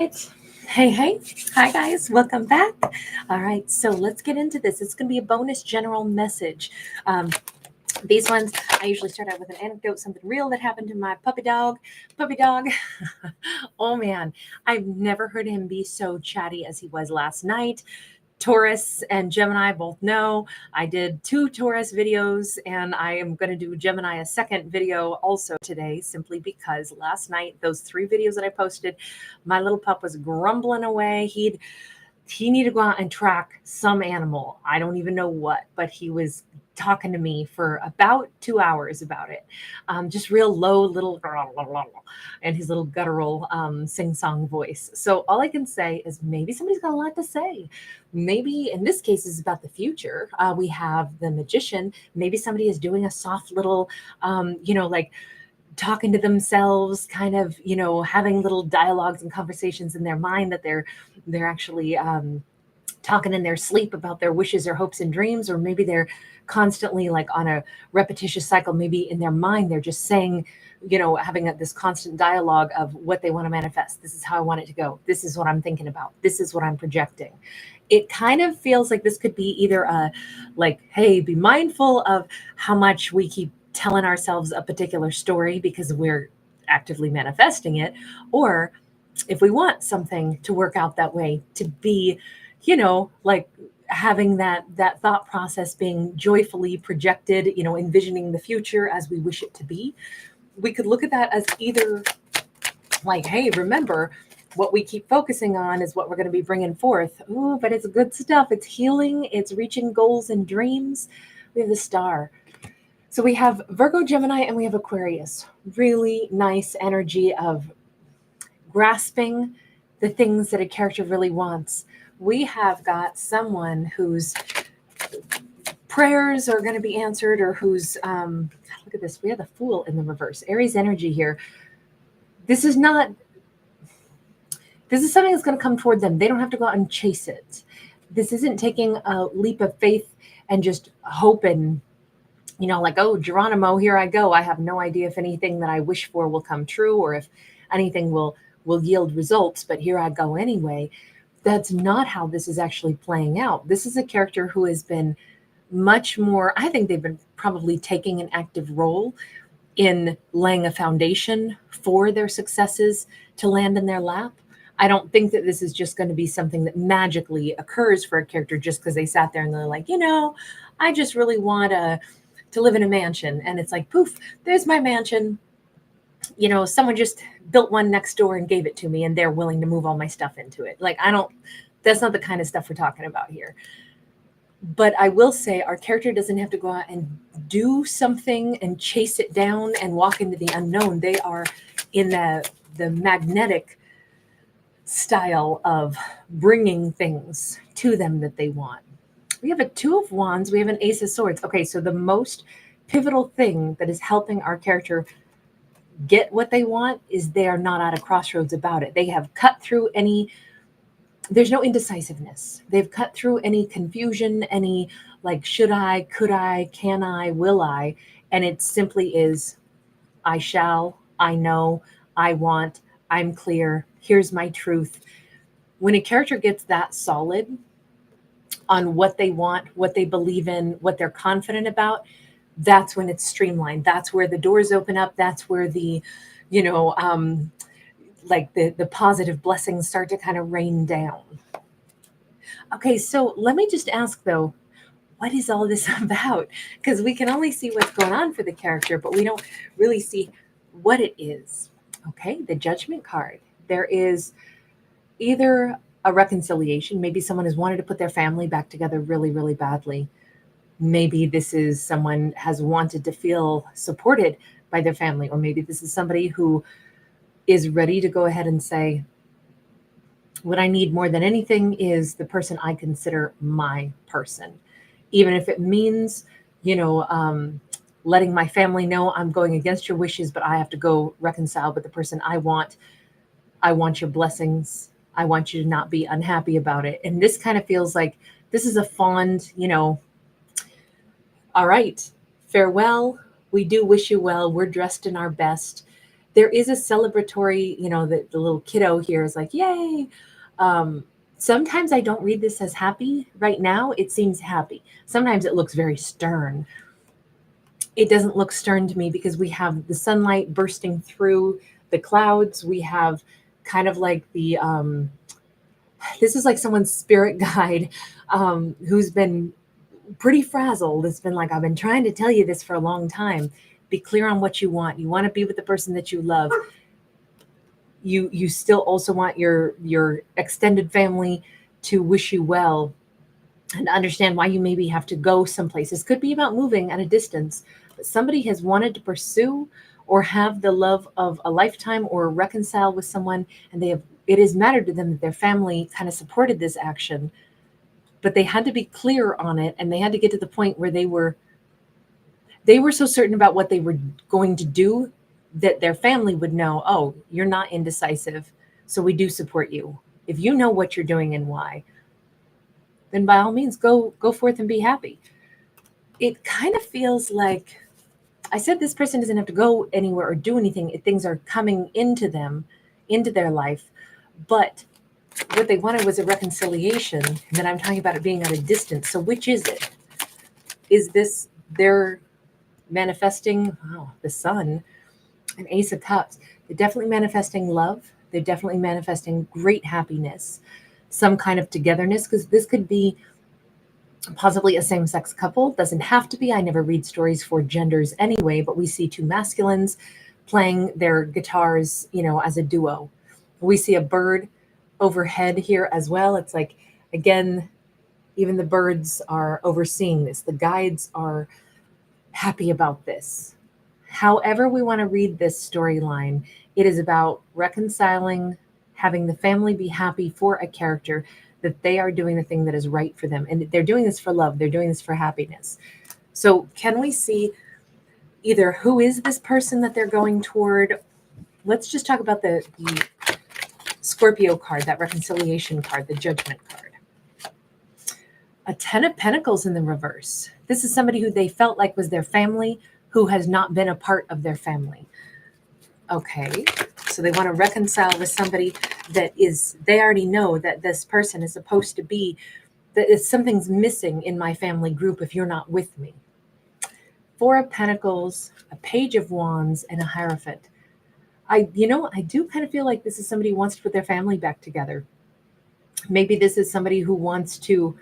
Right. Hey, hi guys, welcome back. All right, so let's get into this. It's going to be a bonus general message. Um, these ones, I usually start out with an anecdote, something real that happened to my puppy dog. Puppy dog, oh man, I've never heard him be so chatty as he was last night. Taurus and Gemini both know I did 2 Taurus videos, and I am going to do Gemini a second video also today, simply because last night, those 3 videos that I posted, my little pup was grumbling away. He needed to go out and track some animal. I don't even know what, but he was talking to me for about 2 hours about it. Just real low little and his little guttural sing-song voice. So all I can say is maybe somebody's got a lot to say. Maybe in this case is about the future. We have the magician. Maybe somebody is doing a soft little, like talking to themselves, kind of, having little dialogues and conversations in their mind that they're actually talking in their sleep about their wishes or hopes and dreams, or maybe they're constantly like on a repetitious cycle. Maybe in their mind they're just saying, having this constant dialogue of what they want to manifest. This is how I want it to go. This is what I'm thinking about. This is what I'm projecting. It kind of feels like this could be either a like, hey, be mindful of how much we keep telling ourselves a particular story because we're actively manifesting it, or if we want something to work out that way, to be, like having that thought process being joyfully projected, envisioning the future as we wish it to be. We could look at that as either like, hey, remember, what we keep focusing on is what we're going to be bringing forth. Ooh, but it's good stuff. It's healing. It's reaching goals and dreams. We have the star. So we have Virgo, Gemini, and we have Aquarius. Really nice energy of grasping the things that a character really wants. We have got someone whose prayers are going to be answered, or whose, look at this, we have the Fool in the reverse. Aries energy here. This is not, this is something that's going to come toward them. They don't have to go out and chase it. This isn't taking a leap of faith and just hope and, like, oh, Geronimo, here I go. I have no idea if anything that I wish for will come true, or if anything will yield results, but here I go anyway. That's not how this is actually playing out. This is a character who has been much more, I think they've been probably taking an active role in laying a foundation for their successes to land in their lap. I don't think that this is just going to be something that magically occurs for a character just because they sat there and they're like, I just really want to live in a mansion. And it's like, poof, there's my mansion. Someone just built one next door and gave it to me, and they're willing to move all my stuff into it. Like, that's not the kind of stuff we're talking about here. But I will say our character doesn't have to go out and do something and chase it down and walk into the unknown. They are in the magnetic style of bringing things to them that they want. We have a 2 of Wands. We have an Ace of Swords. Okay, so the most pivotal thing that is helping our character get what they want is they are not at a crossroads about it. They have cut through there's no indecisiveness. They've cut through any confusion, any like, should I, could I, can I, will I? And it simply is, I shall, I know, I want, I'm clear, here's my truth. When a character gets that solid on what they want, what they believe in, what they're confident about, that's when it's streamlined. That's where the doors open up. That's where the, like the positive blessings start to kind of rain down. Okay, so let me just ask though, what is all this about? Because we can only see what's going on for the character, but we don't really see what it is. Okay, the Judgment card. There is either a reconciliation. Maybe someone has wanted to put their family back together really, really badly. Maybe this is someone has wanted to feel supported by their family, or maybe this is somebody who is ready to go ahead and say, what I need more than anything is the person I consider my person. Even if it means, letting my family know I'm going against your wishes, but I have to go reconcile with the person I want. I want your blessings. I want you to not be unhappy about it. And this kind of feels like this is a fond, all right, farewell. We do wish you well. We're dressed in our best. there is a celebratory, the little kiddo here is like, yay. Sometimes I don't read this as happy. Right now, it seems happy. Sometimes it looks very stern. It doesn't look stern to me because we have the sunlight bursting through the clouds. We have kind of like this is like someone's spirit guide who's been pretty frazzled. It's been like, I've been trying to tell you this for a long time. Be clear on what you want. You want to be with the person that you love. You still also want your extended family to wish you well and understand why you maybe have to go someplace. This could be about moving at a distance, but somebody has wanted to pursue or have the love of a lifetime or reconcile with someone, and it has mattered to them that their family kind of supported this action, but they had to be clear on it, and they had to get to the point where they were so certain about what they were going to do that their family would know, oh, you're not indecisive, so we do support you. If you know what you're doing and why, then by all means, go forth and be happy. It kind of feels like, I said this person doesn't have to go anywhere or do anything. Things are coming into them, into their life. But what they wanted was a reconciliation. And then I'm talking about it being at a distance. So which is it? Is this their manifesting, the sun, an Ace of Cups? They're definitely manifesting love. They're definitely manifesting great happiness, some kind of togetherness, because this could be possibly a same-sex couple. Doesn't have to be. I never read stories for genders anyway, but we see two masculines playing their guitars, as a duo. We see a bird overhead here as well. It's like, again, even the birds are overseeing this. The guides are happy about this. However we want to read this storyline, it is about reconciling, having the family be happy for a character, that they are doing the thing that is right for them. And they're doing this for love. They're doing this for happiness. So can we see either who is this person that they're going toward? Let's just talk about the Scorpio card, that reconciliation card, the judgment card. A 10 of Pentacles in the reverse. This is somebody who they felt like was their family, who has not been a part of their family. Okay, so they want to reconcile with somebody that they already know that this person is supposed to be, that something's missing in my family group if you're not with me. 4 of Pentacles, a Page of Wands, and a Hierophant. I do kind of feel like this is somebody who wants to put their family back together. Maybe this is somebody who wants to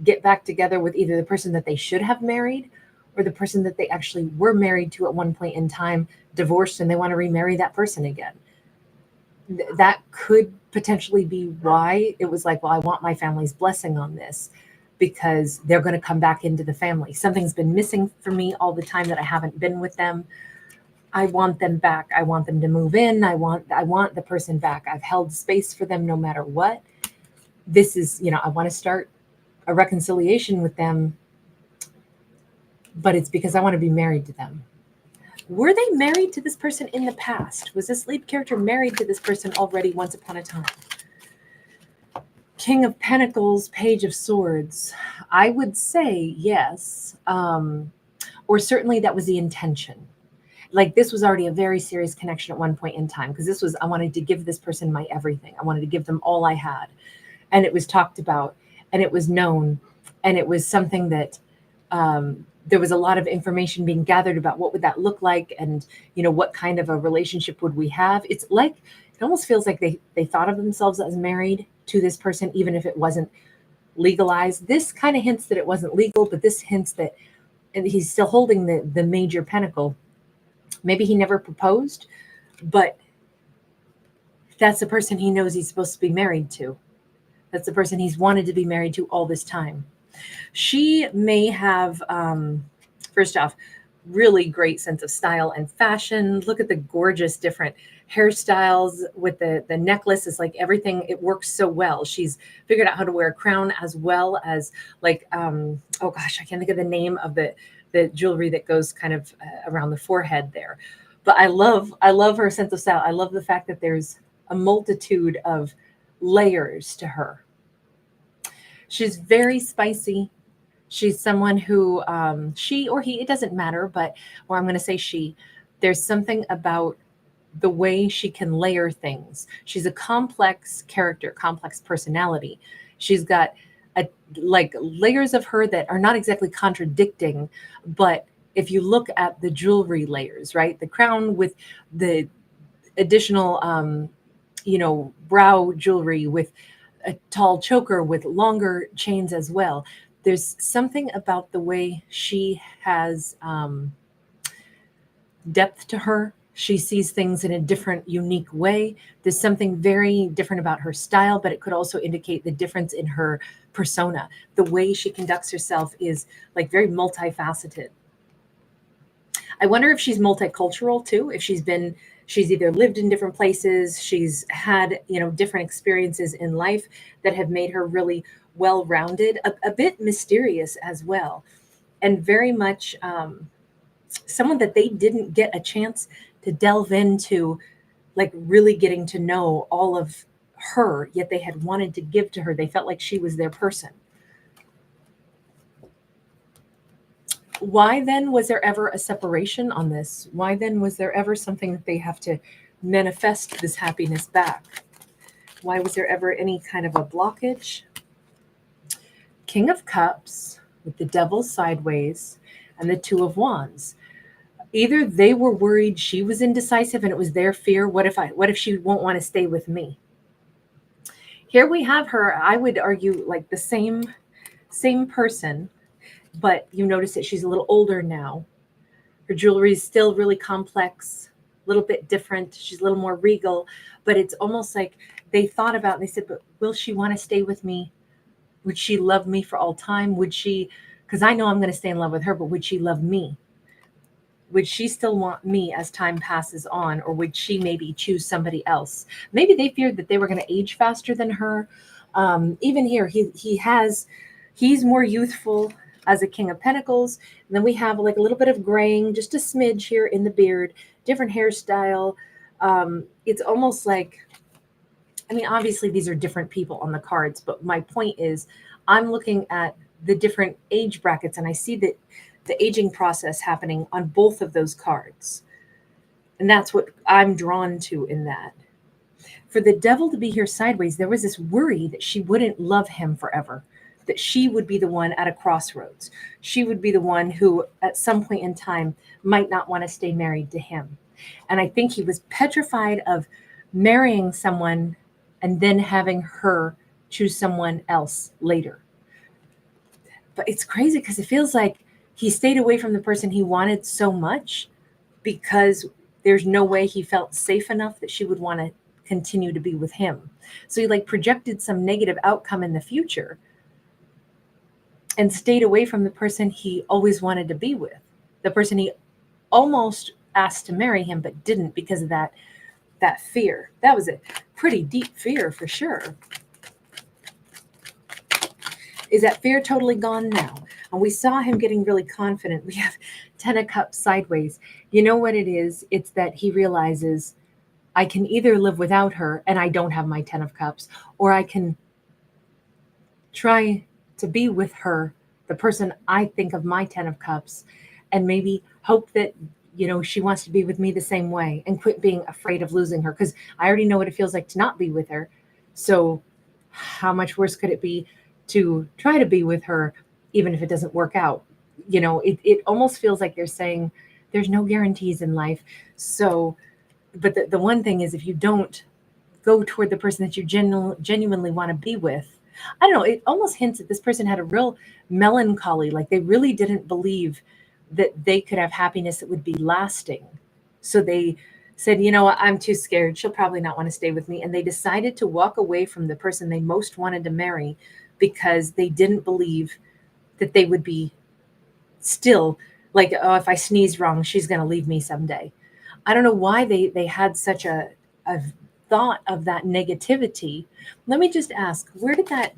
get back together with either the person that they should have married or the person that they actually were married to at one point in time, divorced, and they want to remarry that person again. That could potentially be why it was like, well, I want my family's blessing on this, because they're going to come back into the family. Something's been missing for me all the time that I haven't been with them. I want them back. I want them to move in. I want the person back. I've held space for them no matter what. This is, I want to start a reconciliation with them, but it's because I want to be married to them. Were they married to this person in the past? Was this lead character married to this person already once upon a time? King of Pentacles, Page of Swords. I would say yes, or certainly that was the intention. Like this was already a very serious connection at one point in time, because this was, I wanted to give this person my everything. I wanted to give them all I had. And it was talked about, and it was known, and it was something that there was a lot of information being gathered about what would that look like, and what kind of a relationship would we have. It's like, it almost feels like they thought of themselves as married to this person, even if it wasn't legalized. This kind of hints that it wasn't legal, but this hints that he's still holding the major pentacle. Maybe he never proposed, but that's the person he knows he's supposed to be married to. That's the person he's wanted to be married to all this time. She may have, first off, really great sense of style and fashion. Look at the gorgeous different hairstyles with the necklace. Is like everything, it works so well. She's figured out how to wear a crown, as well as like, oh gosh, I can't think of the name of the jewelry that goes kind of around the forehead there. But I love her sense of style. I love the fact that there's a multitude of layers to her. She's very spicy. She's someone who, she or he, it doesn't matter, but, or I'm going to say she, there's something about the way she can layer things. She's a complex character, complex personality. She's got a, like layers of her that are not exactly contradicting, but if you look at the jewelry layers, right? The crown with the additional, brow jewelry with a tall choker with longer chains as well. There's something about the way she has depth to her. She sees things in a different, unique way. There's something very different about her style, but it could also indicate the difference in her persona. The way she conducts herself is like very multifaceted. I wonder if she's multicultural too, if she's either lived in different places, she's had, different experiences in life that have made her really well-rounded, a bit mysterious as well, and very much someone that they didn't get a chance to delve into, like really getting to know all of her, yet they had wanted to give to her. They felt like she was their person. Why then was there ever a separation on this? Why then was there ever something that they have to manifest this happiness back? Why was there ever any kind of a blockage? King of Cups with the Devil sideways and the Two of Wands. Either they were worried she was indecisive and it was their fear. What if she won't want to stay with me? Here we have her, I would argue, like the same person, but you notice that she's a little older now. Her jewelry is still really complex, a little bit different. She's a little more regal, but it's almost like they thought about and they said, but will she want to stay with me? Would she love me for all time? Would she, because I know I'm going to stay in love with her, but would she love me? Would she still want me as time passes on, or would she maybe choose somebody else? Maybe they feared that they were going to age faster than her. Even here, he's more youthful as a King of Pentacles. And then we have like a little bit of graying, just a smidge here in the beard, different hairstyle. It's almost like, obviously these are different people on the cards, but my point is I'm looking at the different age brackets and I see that the aging process happening on both of those cards. And that's what I'm drawn to in that. For the Devil to be here sideways, there was this worry that she wouldn't love him forever, that she would be the one at a crossroads. She would be the one who at some point in time might not want to stay married to him. And I think he was petrified of marrying someone and then having her choose someone else later. But it's crazy because it feels like he stayed away from the person he wanted so much because there's no way he felt safe enough that she would want to continue to be with him. So he like projected some negative outcome in the future and stayed away from the person he always wanted to be with, the person he almost asked to marry him but didn't because of that fear. That was a pretty deep fear for sure. Is that fear totally gone now? And we saw him getting really confident. We have 10 of Cups sideways. You know what it is? It's that he realizes I can either live without her and I don't have my 10 of Cups, or I can try to be with her, the person I think of my 10 of Cups, and maybe hope that, she wants to be with me the same way and quit being afraid of losing her. Because I already know what it feels like to not be with her. So how much worse could it be to try to be with her, even if it doesn't work out? It almost feels like they're saying there's no guarantees in life. So, but the one thing is, if you don't go toward the person that you genuinely want to be with, I don't know, it almost hints that this person had a real melancholy, like they really didn't believe that they could have happiness that would be lasting. So they said, I'm too scared. She'll probably not want to stay with me. And they decided to walk away from the person they most wanted to marry because they didn't believe that they would be still like, oh, if I sneeze wrong, she's going to leave me someday. I don't know why they had such a thought of that negativity. Let me just ask, where did that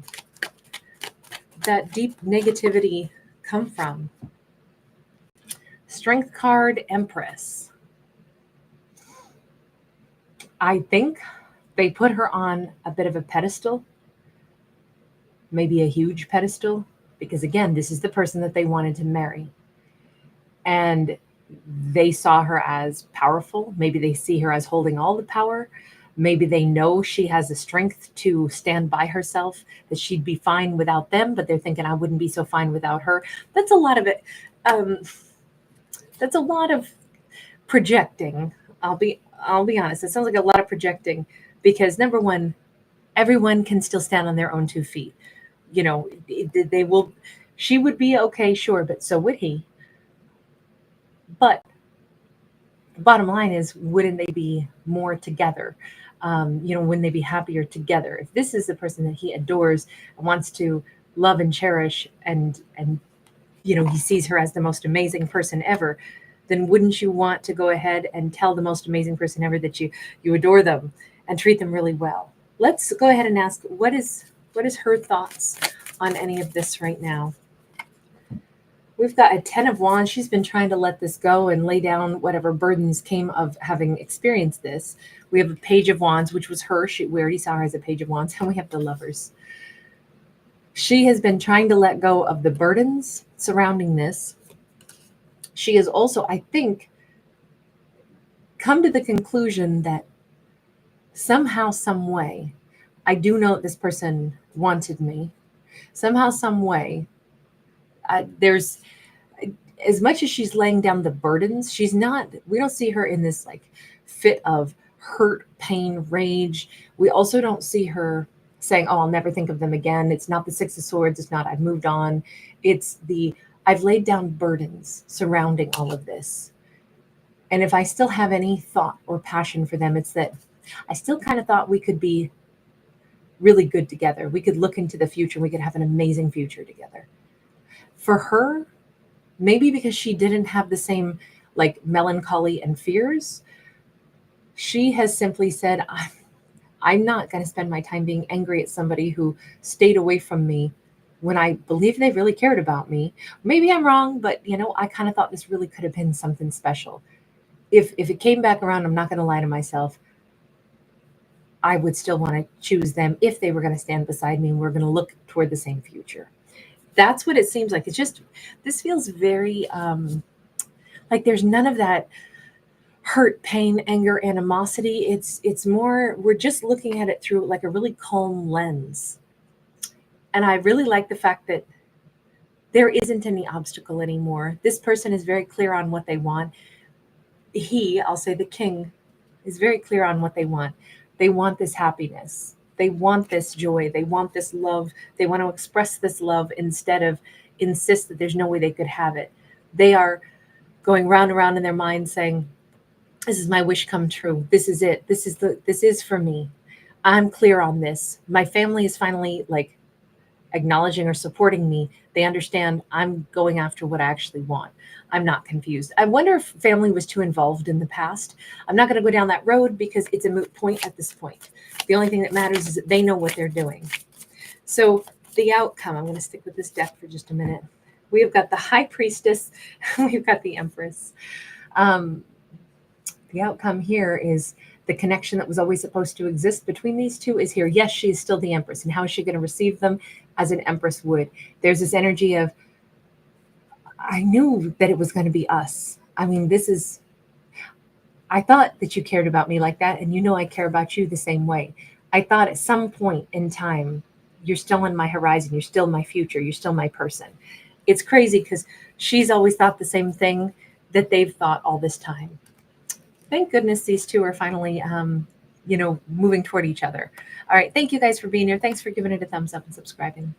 deep negativity come from? Strength card, Empress. I think they put her on a bit of a pedestal, maybe a huge pedestal, because again, this is the person that they wanted to marry. And they saw her as powerful. Maybe they see her as holding all the power. Maybe they know she has the strength to stand by herself, that she'd be fine without them, but they're thinking, I wouldn't be so fine without her. That's a lot of it. That's a lot of projecting. I'll be honest. It sounds like a lot of projecting because number one, everyone can still stand on their own 2 feet. You know, they will. She would be okay, sure, but so would he. But the bottom line is, wouldn't they be more together? Wouldn't they be happier together? If this is the person that he adores and wants to love and cherish, and he sees her as the most amazing person ever, then wouldn't you want to go ahead and tell the most amazing person ever that you adore them and treat them really well? Let's go ahead and ask, what is her thoughts on any of this right now? We've got a 10 of Wands. She's been trying to let this go and lay down whatever burdens came of having experienced this. We have a Page of Wands, which was her. We already saw her as a Page of Wands. And we have the Lovers. She has been trying to let go of the burdens surrounding this. She has also, I think, come to the conclusion that somehow, some way, I do know that this person wanted me. Somehow, some way, there's, as much as she's laying down the burdens, we don't see her in this like fit of hurt, pain, rage. We also don't see her saying, oh, I'll never think of them again. It's not the Six of Swords. It's not, I've moved on. It's I've laid down burdens surrounding all of this. And if I still have any thought or passion for them, it's that I still kind of thought we could be really good together. We could look into the future. We could have an amazing future together. For her, maybe because she didn't have the same like melancholy and fears, she has simply said, I'm not going to spend my time being angry at somebody who stayed away from me when I believe they really cared about me. Maybe I'm wrong, but I kind of thought this really could have been something special. If it came back around, I'm not going to lie to myself, I would still want to choose them if they were going to stand beside me and we're going to look toward the same future. That's what it seems like. It's just, this feels very like there's none of that hurt, pain, anger, animosity. It's more, we're just looking at it through like a really calm lens. And I really like the fact that there isn't any obstacle anymore. This person is very clear on what they want. I'll say the king, is very clear on what they want. They want this happiness. They want this joy. They want this love. They want to express this love instead of insist that there's no way they could have it. They are going round and round in their mind saying, this is my wish come true. This is it. This is for me. I'm clear on this. My family is finally like acknowledging or supporting me. They understand I'm going after what I actually want. I'm not confused. I wonder if family was too involved in the past. I'm not going to go down that road because it's a moot point at this point. The only thing that matters is that they know what they're doing. So the outcome, I'm going to stick with this deck for just a minute. We have got the High Priestess. We've got the Empress. The outcome here is the connection that was always supposed to exist between these two is here. Yes, she is still the Empress. And how is she going to receive them? As an Empress would. There's this energy of, I knew that it was going to be us. I mean, I thought that you cared about me like that. And I care about you the same way. I thought at some point in time, you're still on my horizon. You're still my future. You're still my person. It's crazy because she's always thought the same thing that they've thought all this time. Thank goodness these two are finally, moving toward each other. All right. Thank you guys for being here. Thanks for giving it a thumbs up and subscribing.